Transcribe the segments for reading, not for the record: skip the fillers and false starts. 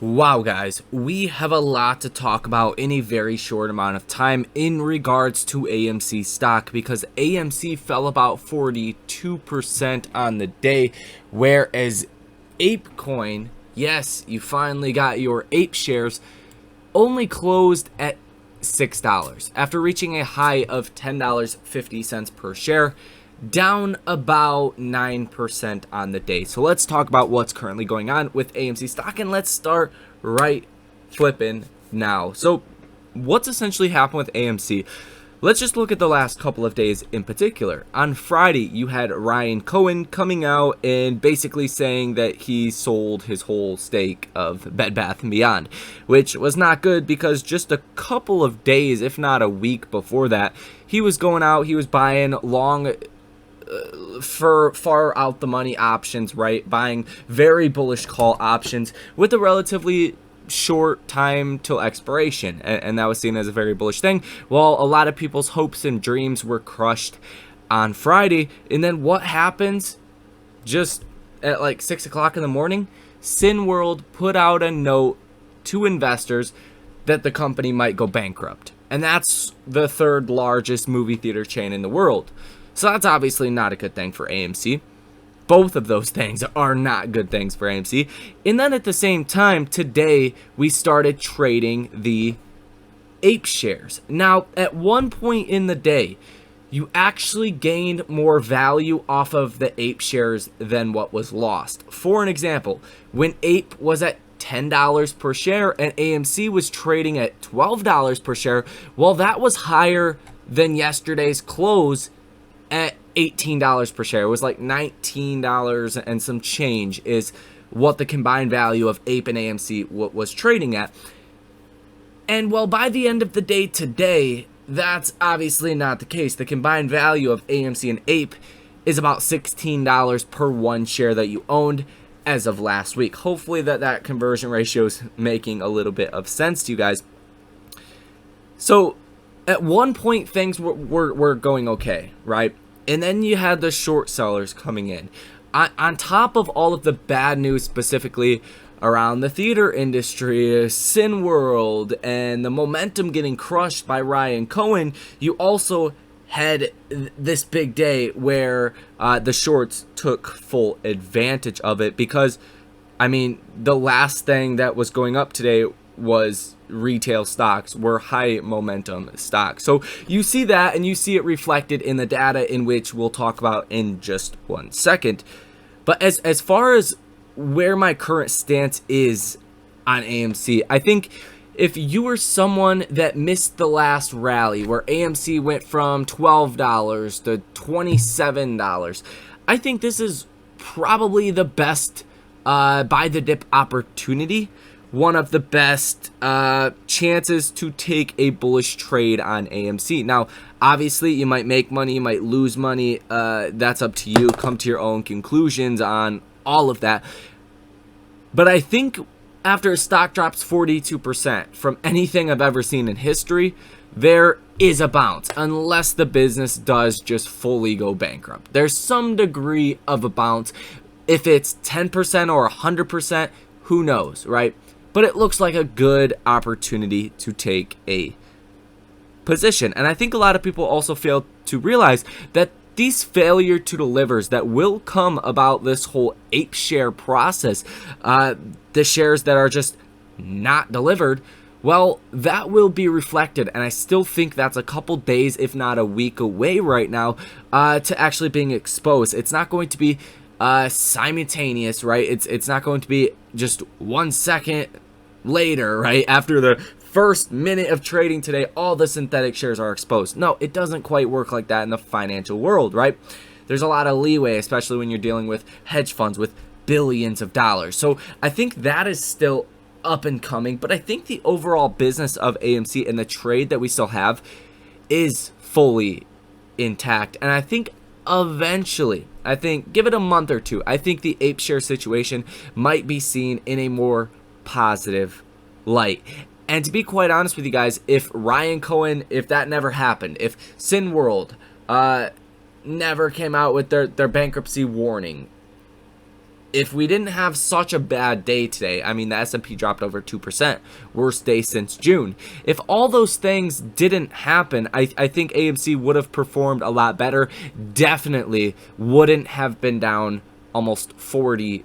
Wow, guys, we have a lot to talk about in a very short amount of time in regards to AMC stock, because AMC fell about 42% on the day, whereas ApeCoin, yes, you finally got your Ape shares, only closed at $6 after reaching a high of $10.50 per share, down about 9% on the day. So let's talk about what's currently going on with AMC stock, and let's start right flipping now. So what's essentially happened with AMC? Let's just look at the last couple of days in particular. On Friday, you had Ryan Cohen coming out and basically saying that he sold his whole stake of Bed Bath & Beyond, which was not good because just a couple of days, if not a week before that, he was going out, he was buying long for far out the money options, right? Buying very bullish call options with a relatively short time till expiration, and that was seen as a very bullish thing. Well, a lot of people's hopes and dreams were crushed on Friday, and then what happens? Just at like 6 o'clock in the morning, Cineworld put out a note to investors that the company might go bankrupt, and that's the third largest movie theater chain in the world. So that's obviously not a good thing for AMC. Both of those things are not good things for AMC. And then at the same time, today, we started trading the Ape shares. Now, at one point in the day, you actually gained more value off of the Ape shares than what was lost. For an example, when Ape was at $10 per share and AMC was trading at $12 per share, well, that was higher than yesterday's close at $18 per share. It was like $19 and some change is what the combined value of Ape and AMC was trading at. And well, by the end of the day today, that's obviously not the case. The combined value of AMC and Ape is about $16 per one share that you owned as of last week. Hopefully that conversion ratio is making a little bit of sense to you guys. So at one point, things were going okay, right? And then you had the short sellers coming in. On top of all of the bad news, specifically around the theater industry, Cineworld, and the momentum getting crushed by Ryan Cohen, you also had this big day where the shorts took full advantage of it. Because, I mean, the last thing that was going up today was retail stocks, were high momentum stocks. So you see that, and you see it reflected in the data, in which we'll talk about in just 1 second. But as far as where my current stance is on AMC, I think if you were someone that missed the last rally where AMC went from $12 to $27, I think this is probably the best buy the dip opportunity. One of the best chances to take a bullish trade on AMC. Now, obviously, you might make money, you might lose money. That's up to you. Come to your own conclusions on all of that. But I think after a stock drops 42% from anything I've ever seen in history, there is a bounce, unless the business does just fully go bankrupt. There's some degree of a bounce. If it's 10% or 100%, who knows, right? But it looks like a good opportunity to take a position. And I think a lot of people also fail to realize that these failure to delivers that will come about this whole Ape share process, the shares that are just not delivered, well, that will be reflected. And I still think that's a couple days, if not a week away right now, to actually being exposed. It's not going to be simultaneous, right? It's not going to be just 1 second later, right? After the first minute of trading today, all the synthetic shares are exposed. No, it doesn't quite work like that in the financial world, right? There's a lot of leeway, especially when you're dealing with hedge funds with billions of dollars. So I think that is still up and coming, but I think the overall business of AMC and the trade that we still have is fully intact. And I think eventually, give it a month or two, I think the Ape share situation might be seen in a more positive light. And to be quite honest with you guys, if Ryan Cohen, if that never happened, if Cineworld never came out with their bankruptcy warning, if we didn't have such a bad day today, I mean, the S&P dropped over 2%, worst day since June. If all those things didn't happen, I think AMC would have performed a lot better. Definitely wouldn't have been down almost 42%.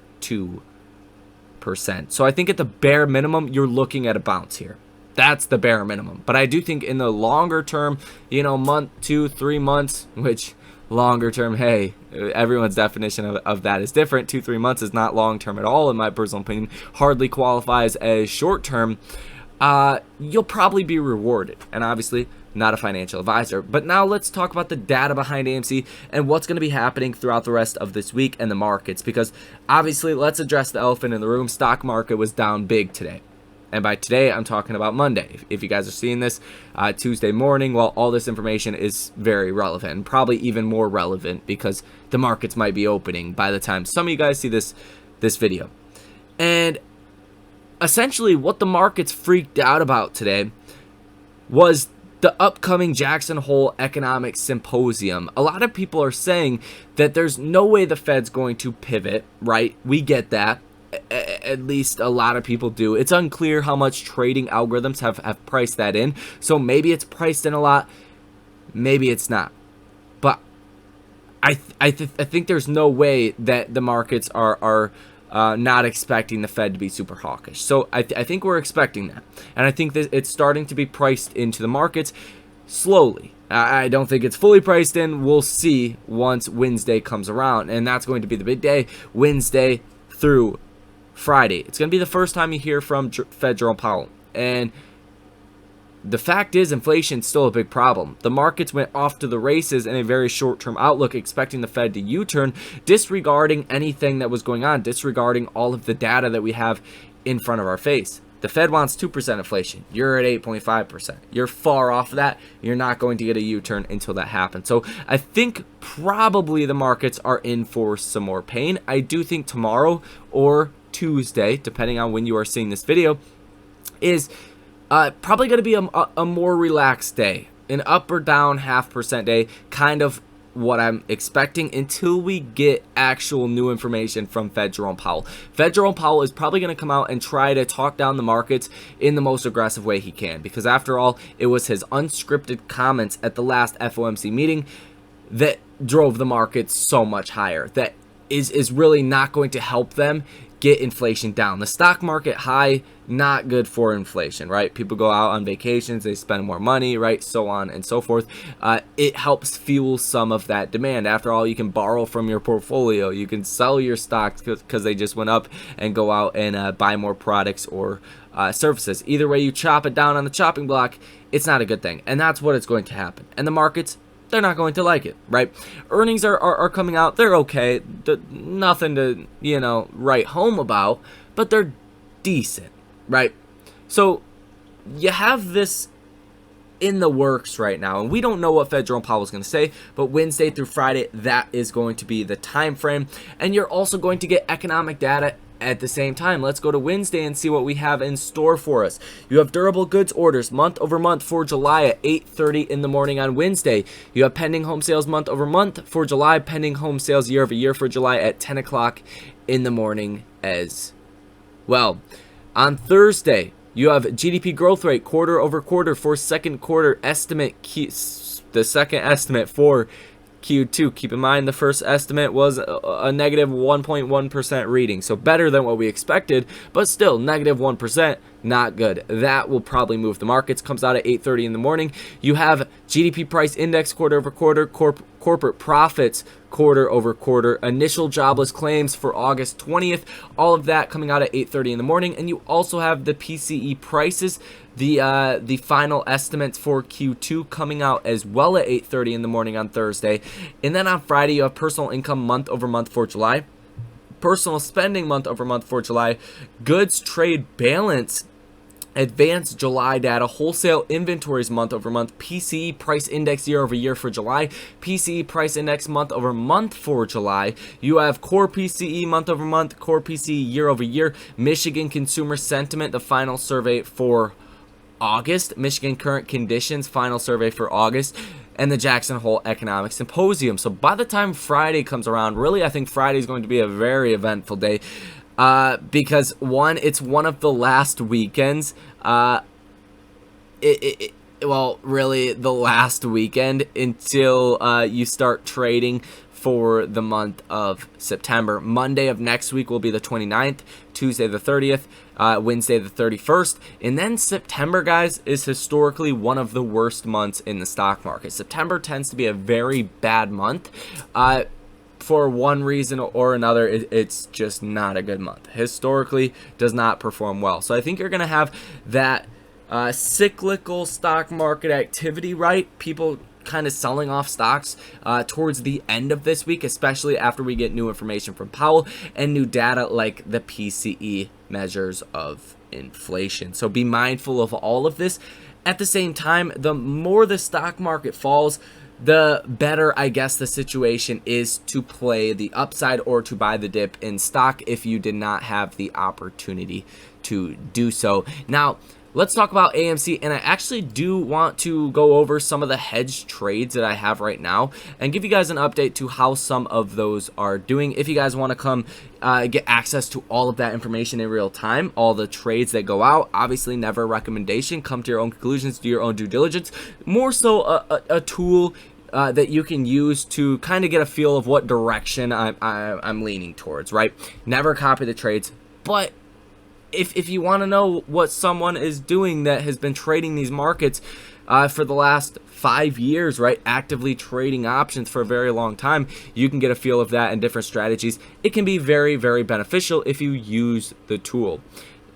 So I think at the bare minimum, you're looking at a bounce here. That's the bare minimum. But I do think in the longer term, month, 2, 3 months, which longer term, hey, everyone's definition of that is different. 2-3 months is not long term at all, in my personal opinion. Hardly qualifies as short term. You'll probably be rewarded, and obviously not a financial advisor. But now let's talk about the data behind AMC and what's going to be happening throughout the rest of this week and the markets, because obviously let's address the elephant in the room. Stock market was down big today. And by today, I'm talking about Monday. If you guys are seeing this Tuesday morning, well, all this information is very relevant, and probably even more relevant because the markets might be opening by the time some of you guys see this video. And essentially what the markets freaked out about today was the upcoming Jackson Hole Economic Symposium. A lot of people are saying that there's no way the Fed's going to pivot, right? We get that. At least a lot of people do. It's unclear how much trading algorithms have priced that in. So maybe it's priced in a lot, maybe it's not. But I think there's no way that the markets are not expecting the Fed to be super hawkish. So I think we're expecting that. And I think that it's starting to be priced into the markets slowly. I don't think it's fully priced in. We'll see once Wednesday comes around. And that's going to be the big day, Wednesday through Friday. It's going to be the first time you hear from Fed Jerome Powell. And the fact is, inflation's still a big problem. The markets went off to the races in a very short-term outlook, expecting the Fed to U-turn, disregarding anything that was going on, disregarding all of the data that we have in front of our face. The Fed wants 2% inflation. You're at 8.5%. You're far off of that. You're not going to get a U-turn until that happens. So I think probably the markets are in for some more pain. I do think tomorrow or Tuesday, depending on when you are seeing this video, is probably going to be a more relaxed day, an up or down 0.5% day, kind of what I'm expecting until we get actual new information from Fed Jerome Powell. Fed Jerome Powell is probably going to come out and try to talk down the markets in the most aggressive way he can, because after all, it was his unscripted comments at the last FOMC meeting that drove the markets so much higher. That is really not going to help them get inflation down. The stock market high, not good for inflation, right? People go out on vacations, they spend more money, right? So on and so forth. It helps fuel some of that demand. After all, you can borrow from your portfolio. You can sell your stocks because they just went up and go out and buy more products or services. Either way you chop it down on the chopping block, it's not a good thing. And that's what is going to happen. And the markets, they're not going to like it, right? Earnings are coming out. They're okay. Nothing to, write home about, but they're decent, right? So you have this in the works right now, and we don't know what Fed Jerome Powell is going to say, but Wednesday through Friday, that is going to be the time frame. And you're also going to get economic data at the same time. Let's go to Wednesday and see what we have in store for us. You have durable goods orders month over month for July at 8:30 in the morning on Wednesday. You have pending home sales month over month for July, pending home sales year over year for July at 10 o'clock in the morning as well. On Thursday, you have GDP growth rate quarter over quarter for second quarter estimate, the second estimate for Q2. Keep in mind the first estimate was a negative 1.1% reading, so better than what we expected, but still negative 1%, not good. That will probably move the markets. Comes out at 8:30 in the morning. You have GDP price index quarter over quarter, corporate profits quarter over quarter, initial jobless claims for August 20th, all of that coming out at 8:30 in the morning. And you also have the PCE prices, the final estimates for Q2 coming out as well at 8:30 in the morning on Thursday. And then on Friday, you have personal income month over month for July, personal spending month over month for July, goods trade balance, advanced July data, wholesale inventories month over month, PCE price index year over year for July, PCE price index month over month for July. You have core PCE month over month, core PCE year over year, Michigan consumer sentiment, the final survey for August, Michigan current conditions, final survey for August. and the Jackson Hole Economic Symposium. So by the time Friday comes around, really, I think Friday is going to be a very eventful day because, one, it's one of the last weekends. Well, really the last weekend until you start trading for the month of September. Monday of next week will be the 29th, Tuesday the 30th, Wednesday the 31st, and then September, guys, is historically one of the worst months in the stock market. September tends to be a very bad month. For one reason or another, it's just not a good month. Historically, does not perform well. So I think you're going to have that cyclical stock market activity, right? People kind of selling off stocks towards the end of this week, especially after we get new information from Powell and new data like the PCE measures of inflation. So be mindful of all of this. At the same time, the more the stock market falls, the better, I guess, the situation is to play the upside or to buy the dip in stock if you did not have the opportunity to do so. Now, let's talk about AMC, and I actually do want to go over some of the hedge trades that I have right now and give you guys an update to how some of those are doing. If you guys want to come get access to all of that information in real time, all the trades that go out, obviously never a recommendation. Come to your own conclusions, do your own due diligence. More so a tool that you can use to kind of get a feel of what direction I'm leaning towards, right? Never copy the trades, but if you want to know what someone is doing that has been trading these markets for the last 5 years, right, actively trading options for a very long time, you can get a feel of that and different strategies. It can be very, very beneficial if you use the tool.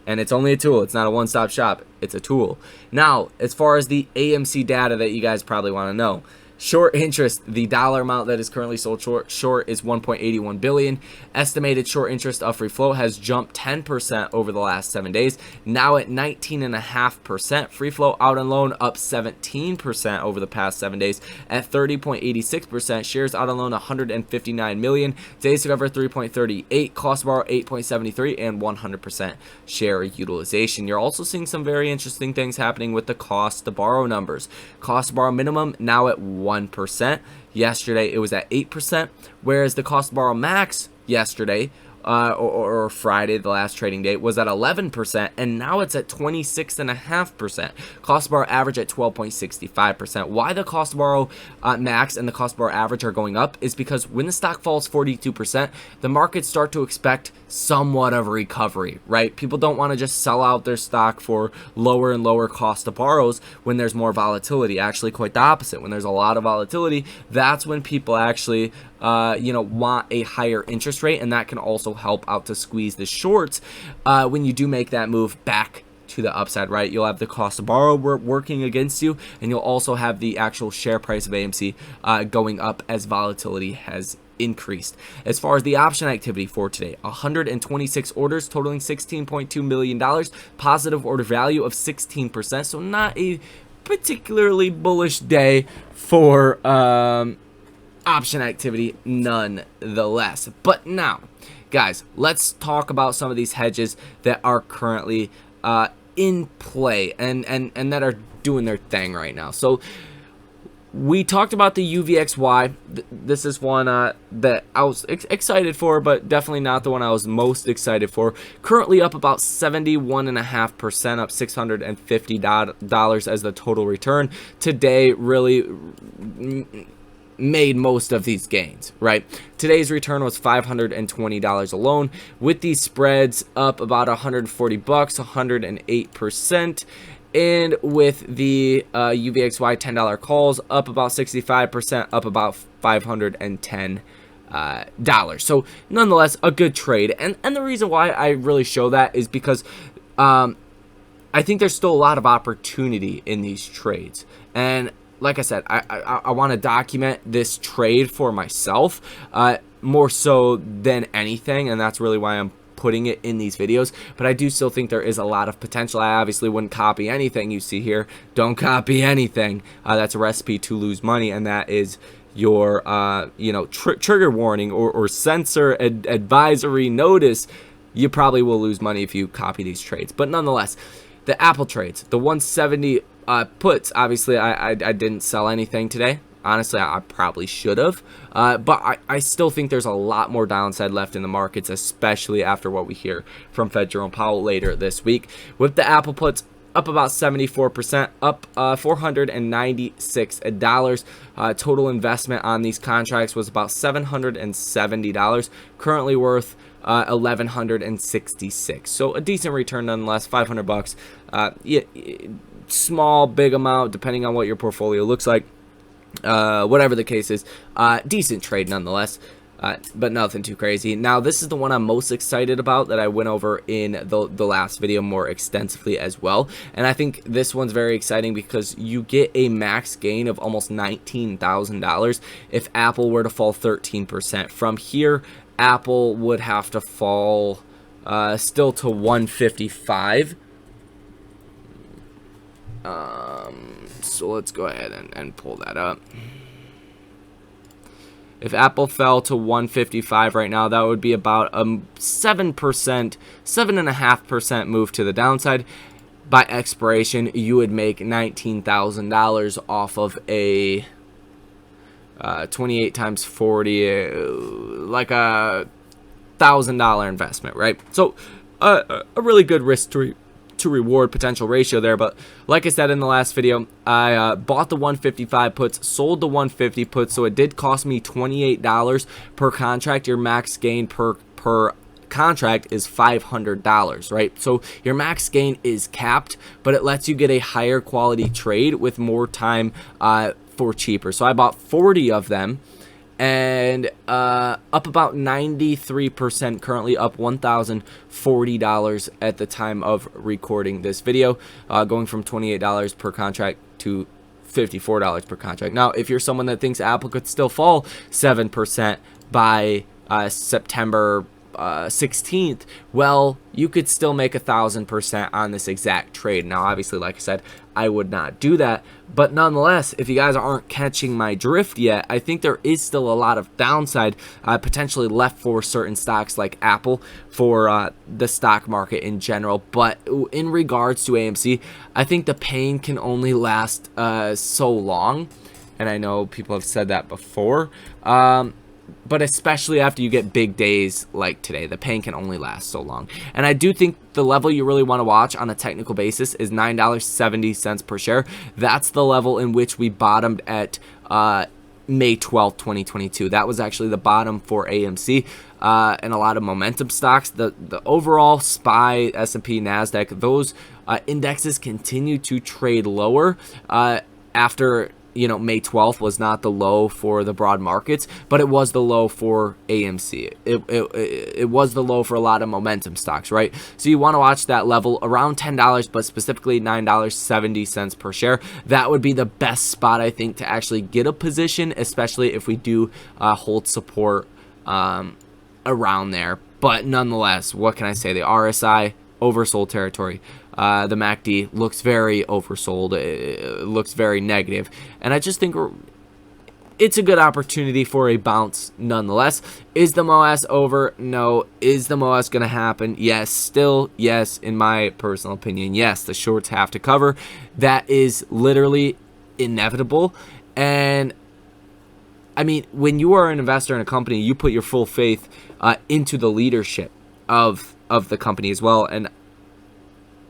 And it's only a tool. It's not a one-stop shop. It's a tool. Now, as far as the AMC data that you guys probably want to know, short interest, the dollar amount that is currently sold short is 1.81 billion. Estimated short interest of free float has jumped 10% over the last 7 days, now at 19.5%. Free float out and loan up 17% over the past 7 days at 30.86%. Shares out and loan 159 million. Days to cover 3.38. Cost to borrow 8.73 and 100% share utilization. You're also seeing some very interesting things happening with the cost to borrow numbers. Cost to borrow minimum now at 1%. Yesterday it was at 8%, whereas the cost to borrow max yesterday or Friday, the last trading date, was at 11%, and now it's at 26.5%. Cost to borrow average at 12.65%. Why the cost to borrow max and the cost to borrow average are going up is because when the stock falls 42%, the markets start to expect somewhat of a recovery, right? People don't want to just sell out their stock for lower and lower cost to borrows when there's more volatility. Actually, quite the opposite. When there's a lot of volatility, that's when people actually want a higher interest rate, and that can also help out to squeeze the shorts when you do make that move back to the upside, right? You'll have the cost to borrow working against you, and you'll also have the actual share price of AMC going up as volatility has increased. As far as the option activity for today, 126 orders totaling $16.2 million, positive order value of 16%, so not a particularly bullish day for option activity nonetheless. But now, guys, let's talk about some of these hedges that are currently in play and that are doing their thing right now. So we talked about the UVXY. This is one that I was excited for, but definitely not the one I was most excited for. Currently up about 71.5%, up $650 as the total return. Today really made most of these gains, right? Today's return was $520 alone, with these spreads up about $140, 108%. And with the UVXY $10 calls up about 65%, up about $510. So nonetheless, a good trade. And the reason why I really show that is because I think there's still a lot of opportunity in these trades. And like I said, I want to document this trade for myself more so than anything, and that's really why I'm putting it in these videos. But I do still think there is a lot of potential. I obviously wouldn't copy anything you see here. Don't copy anything. That's a recipe to lose money, and that is your trigger warning or sensor advisory notice. You probably will lose money if you copy these trades. But nonetheless, the Apple trades, the 170 puts, obviously I didn't sell anything today. Honestly, I probably should have, but I still think there's a lot more downside left in the markets, especially after what we hear from Fed Jerome Powell later this week. With the Apple puts up about 74%, up $496. Total investment on these contracts was about $770, currently worth $1,166. So a decent return nonetheless, $500. Yeah, small, big amount, depending on what your portfolio looks like. Whatever the case is, decent trade nonetheless, but nothing too crazy. Now, this is the one I'm most excited about that I went over in the last video more extensively as well. And I think this one's very exciting because you get a max gain of almost $19,000 if Apple were to fall 13%. From here, Apple would have to fall still to 155. So let's go ahead and pull that up. If Apple fell to 155 right now, that would be about a 7%, 7.5% move to the downside. By expiration, you would make $19,000 off of a 28 times 40, like a $1,000 investment, right? So a really good risk to reward potential ratio there. But like I said in the last video, I bought the 155 puts, sold the 150 puts, so it did cost me $28 per contract. Your max gain per contract is $500, right? So your max gain is capped, but it lets you get a higher quality trade with more time for cheaper. So I bought 40 of them, and up about 93%, currently up $1,040 at the time of recording this video, going from $28 per contract to $54 per contract. Now, if you're someone that thinks Apple could still fall 7% by September 16th, well, you could still make 1,000% on this exact trade. Now, obviously, like I said, I would not do that, but nonetheless, if you guys aren't catching my drift yet, I think there is still a lot of downside potentially left for certain stocks like Apple, for the stock market in general. But in regards to AMC, I think the pain can only last so long, and I know people have said that before, but especially after you get big days like today, the pain can only last so long. And I do think the level you really want to watch on a technical basis is $9.70 per share. That's the level in which we bottomed at May 12th, 2022. That was actually the bottom for AMC and a lot of momentum stocks. The overall SPY, S&P, NASDAQ, those indexes continue to trade lower after, you know, May 12th was not the low for the broad markets, but it was the low for AMC. It was the low for a lot of momentum stocks, right? So you want to watch that level around $10, but specifically $9.70 per share. That would be the best spot, I think, to actually get a position, especially if we do hold support around there. But nonetheless, what can I say? The RSI, oversold territory. The MACD looks very oversold. It looks very negative. And I just think it's a good opportunity for a bounce nonetheless. Is the MOAS over? No. Is the MOAS going to happen? Yes. Still, yes, in my personal opinion. Yes, the shorts have to cover. That is literally inevitable. And I mean, when you are an investor in a company, you put your full faith into the leadership of the company as well. And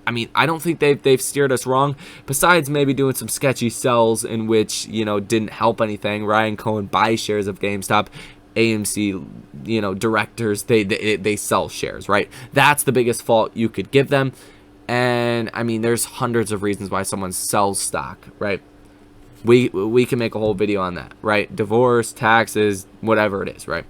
I mean, I don't think they've steered us wrong, besides maybe doing some sketchy sells in which, you know, didn't help anything. Ryan Cohen buys shares of GameStop. AMC, you know, directors, they sell shares, right? That's the biggest fault you could give them. And I mean, there's hundreds of reasons why someone sells stock, right? We can make a whole video on that, right? Divorce, taxes, whatever it is, right?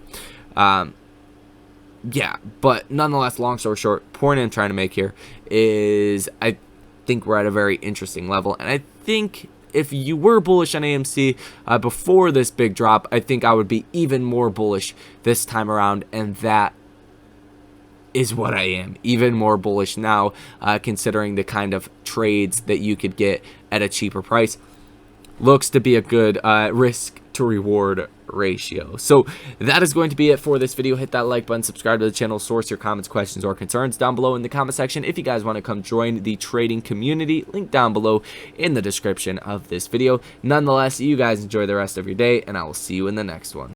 Yeah, but nonetheless, long story short, point I'm trying to make here is I think we're at a very interesting level. And I think if you were bullish on AMC before this big drop, I think I would be even more bullish this time around. And that is what I am, even more bullish now, considering the kind of trades that you could get at a cheaper price. Looks to be a good risk to to reward ratio. So that is going to be it for this video. Hit that like button, subscribe to the channel, source your comments, questions, or concerns down below in the comment section. If you guys want to come join the trading community, link down below in the description of this video. Nonetheless, you guys enjoy the rest of your day, and I will see you in the next one.